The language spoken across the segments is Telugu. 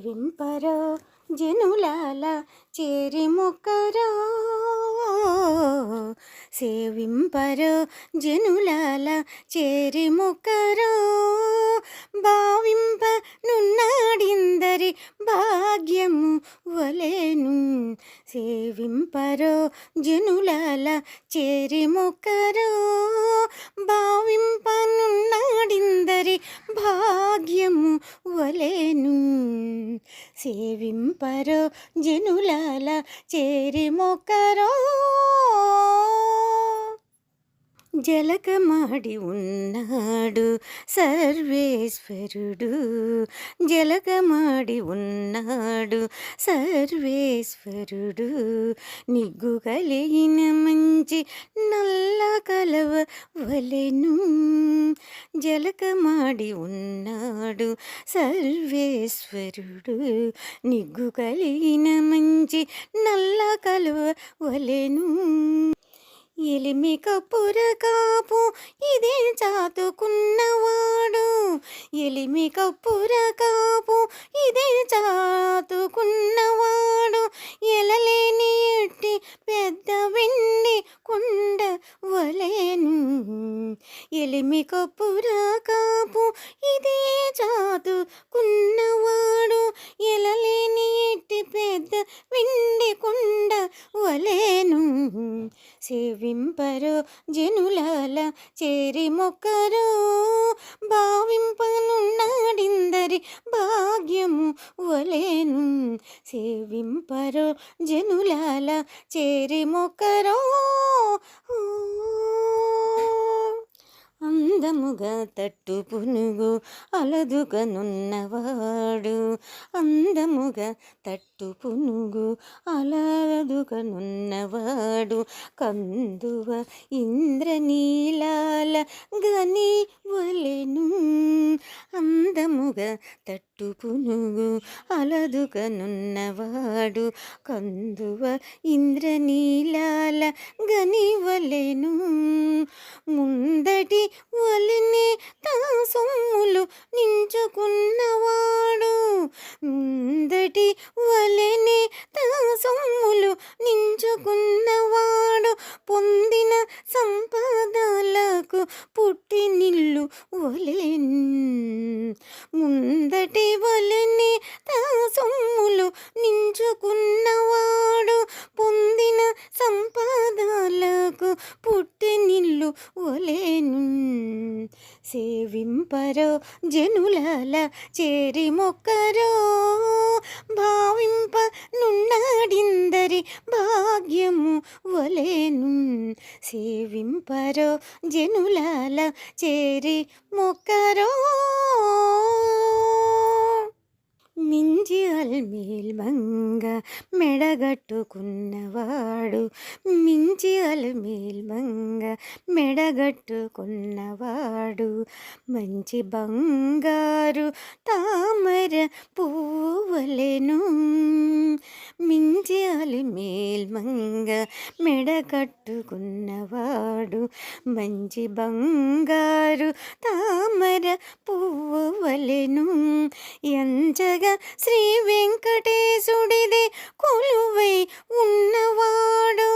సేవింపరో జనులాల చేరి మొక్కరో, సేవింపరో జనులాల చేరి మొక్కరో, భావింప నున్నాడిందరి భాగ్యము వలెను. సేవింపరో జనులాల చేరి మొక్కరో, భావింప నున్నాడిందరి భాగ్యము వలెను. సేవింపరో జనులాల చేరి మొక్కరో. జలకమాడి ఉన్నాడు సర్వేశ్వరుడు, జలకమాడి ఉన్నాడు సర్వేశ్వరుడు, నిగ్గు కలిగిన మంచి నల్ల కలవ వలెను. జలకమాడి ఉన్నాడు సర్వేశ్వరుడు, నిగ్గు కలిగిన మంచి నల్ల కలవ వలెను. ఎలిమి కప్పుర కాపు ఇదే చాతుకున్నవాడు, ఎలిమి కప్పుర కాపు ఇదే చాతుకున్నవాడు, ఎలలేని ఎట్టి పెద్ద వెండి కొండ వలెను. ఎలిమి కప్పుర కాపు ఇదే చాతుకున్నవాడు, ఎలలేని ఎట్టి పెద్ద వెండి కొండ వలెను. సేవింపరో జనులాల చేరి మొక్కరో, భావింపనున్నాడిందరి భాగ్యము వలెను. సేవింపరో జనులాల చేరి మొక్కరో. అందముగా తట్టు పునుగు అలదుకనున్నవాడు, అందముగా తట్టు పునుగు అలదుకనున్నవాడు, కందువ ఇంద్రనీలాల గని వలెను. అందముగా తట్టు పునుగు అలదుకనున్నవాడు, కందువ ఇంద్రనీలాల గని వలెను. ముందటి వలెనే తా సొమ్ములు నించుకున్నవాడు, ముందటి వలెనే తా సొమ్ములు నించుకున్నవాడు, పొందిన సంపదలకు పుట్టినిల్లు వలెను. ముందటి వలెనే తా సొమ్ములు నించుకున్నవాడు, పొందిన సంపదలకు పుట్టినిల్లు వలెను. సేవింపరో జనులాల చేరి మొక్కరో, భావింప నున్నాడిందరి భాగ్యము వలెను. సేవింపరో జనులాల చేరి మొక్కరో. మించి అల్మేల్ మంగ మెడగట్టుకున్నవాడు, మించి అల్మేల్ మంగ మెడగట్టుకున్నవాడు, మంచి బంగారు తామర పువ్వువలెను. మించి అల్మేల్ మంగ మెడగట్టుకున్నవాడు, మంచి బంగారు తామర పువ్వువలెను. ఎంచగా శ్రీ వెంకటేశుడిదే కొలువై ఉన్నవాడు,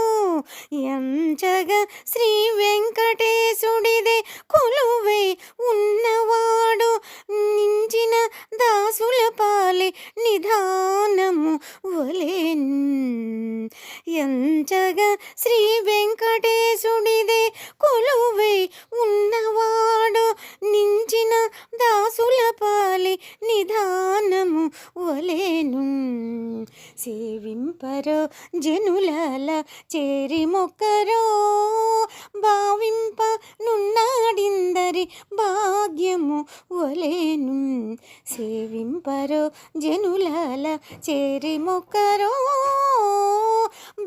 ఎంచగా శ్రీ వెంకటేశుడిదే కొలువై ఉన్నవాడు, నించిన దాసుల పాలే నిధానము వలెను. ఎంచగా శ్రీ వెంకటేశుడిదే కొలువై ఉన్నవాడు, నించిన దాసుల పాలే నిధానము వలెను. సేవింపరో జనులాల చేరి మొక్కరో, భావింప నున్నాడిందరి భాగ్యము వలెను. సేవింపరో జనులాల చేరి మొక్కరో,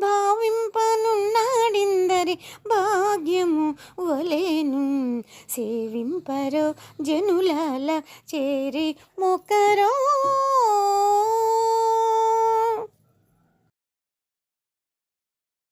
భావింప నున్నాడిందరి భాగ్యము వలెను. సేవింపరో జనులాల చేరి మొక్కరో.